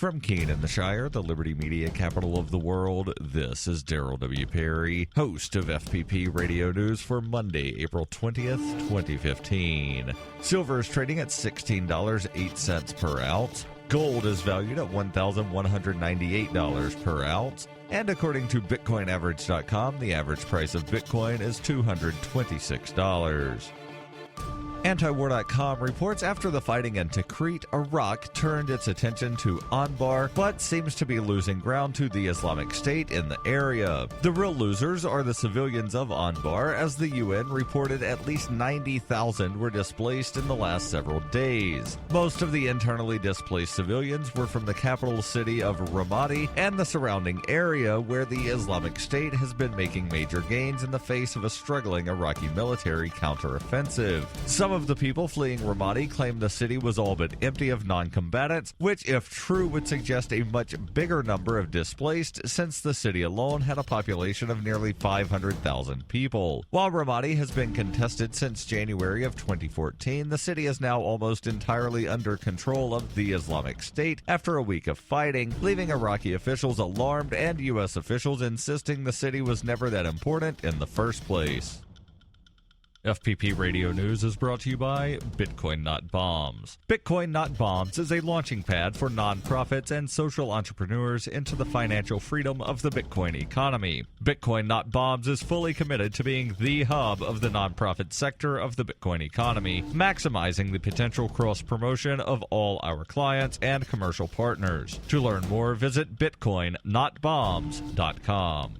From Keene in the Shire, the Liberty Media capital of the world, this is Daryl W. Perry, host of FPP Radio News for Monday, April 20th, 2015. Silver is trading at $16.08 per ounce. Gold is valued at $1,198 per ounce. And according to BitcoinAverage.com, the average price of Bitcoin is $226. Antiwar.com reports after the fighting in Tikrit, Iraq turned its attention to Anbar, but seems to be losing ground to the Islamic State in the area. The real losers are the civilians of Anbar, as the UN reported at least 90,000 were displaced in the last several days. Most of the internally displaced civilians were from the capital city of Ramadi and the surrounding area, where the Islamic State has been making major gains in the face of a struggling Iraqi military counteroffensive. Some of the people fleeing Ramadi claim the city was all but empty of non-combatants, which, if true, would suggest a much bigger number of displaced, since the city alone had a population of nearly 500,000 people. While Ramadi has been contested since January of 2014, the city is now almost entirely under control of the Islamic State after a week of fighting, leaving Iraqi officials alarmed and U.S. officials insisting the city was never that important in the first place. FPP Radio News is brought to you by Bitcoin Not Bombs. Bitcoin Not Bombs is a launching pad for nonprofits and social entrepreneurs into the financial freedom of the Bitcoin economy. Bitcoin Not Bombs is fully committed to being the hub of the nonprofit sector of the Bitcoin economy, maximizing the potential cross-promotion of all our clients and commercial partners. To learn more, visit bitcoinnotbombs.com.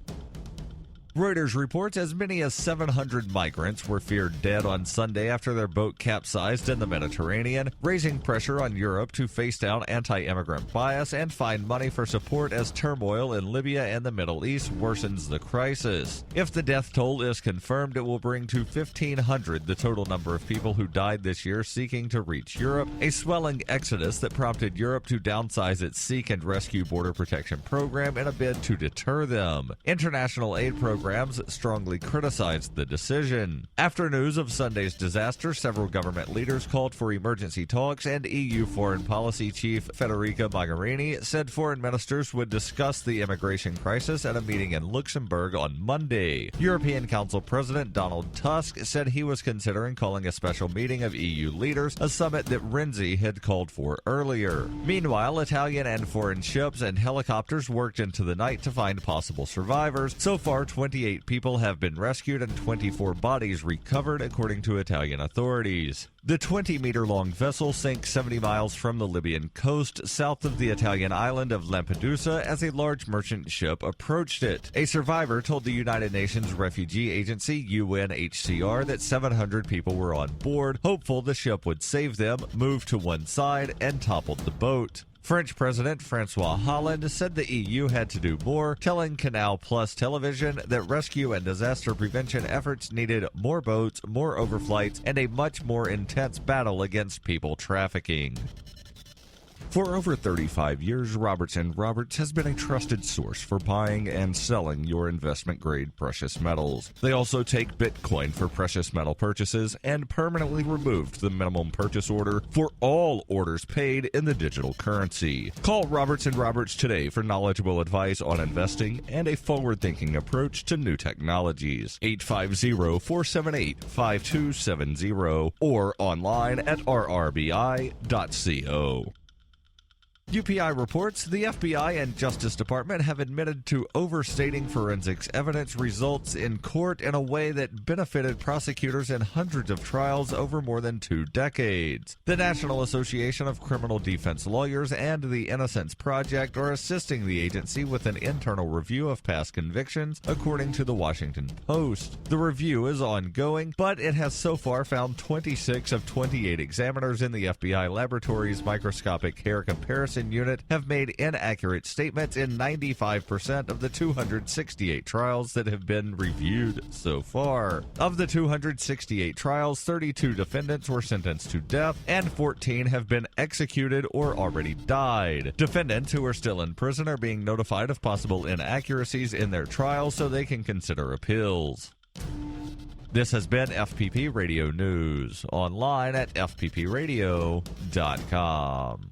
Reuters reports as many as 700 migrants were feared dead on Sunday after their boat capsized in the Mediterranean, raising pressure on Europe to face down anti-immigrant bias and find money for support as turmoil in Libya and the Middle East worsens the crisis. If the death toll is confirmed, it will bring to 1,500 the total number of people who died this year seeking to reach Europe, a swelling exodus that prompted Europe to downsize its seek and rescue border protection program in a bid to deter them. International aid programs strongly criticized the decision. After news of Sunday's disaster, several government leaders called for emergency talks, and EU Foreign Policy Chief Federica Mogherini said foreign ministers would discuss the immigration crisis at a meeting in Luxembourg on Monday. European Council President Donald Tusk said he was considering calling a special meeting of EU leaders, a summit that Renzi had called for earlier. Meanwhile, Italian and foreign ships and helicopters worked into the night to find possible survivors. So far, 28 people have been rescued and 24 bodies recovered, according to Italian authorities. The 20-meter-long vessel sank 70 miles from the Libyan coast, south of the Italian island of Lampedusa, as a large merchant ship approached it. A survivor told the United Nations Refugee Agency, UNHCR, that 700 people were on board, hopeful the ship would save them, moved to one side, and toppled the boat. French President Francois Hollande said the EU had to do more, telling Canal Plus Television that rescue and disaster prevention efforts needed more boats, more overflights, and a much more intense battle against people trafficking. For over 35 years, Roberts & Roberts has been a trusted source for buying and selling your investment-grade precious metals. They also take Bitcoin for precious metal purchases and permanently removed the minimum purchase order for all orders paid in the digital currency. Call Roberts & Roberts today for knowledgeable advice on investing and a forward-thinking approach to new technologies. 850-478-5270 or online at rrbi.co. UPI reports the FBI and Justice Department have admitted to overstating forensics evidence results in court in a way that benefited prosecutors in hundreds of trials over more than 2 decades. The National Association of Criminal Defense Lawyers and the Innocence Project are assisting the agency with an internal review of past convictions, according to the Washington Post. The review is ongoing, but it has so far found 26 of 28 examiners in the FBI laboratory's microscopic hair comparison unit have made inaccurate statements in 95% of the 268 trials that have been reviewed so far. Of the 268 trials, 32 defendants were sentenced to death and 14 have been executed or already died. Defendants who are still in prison are being notified of possible inaccuracies in their trials so they can consider appeals. This has been FPP Radio News, online at fppradio.com.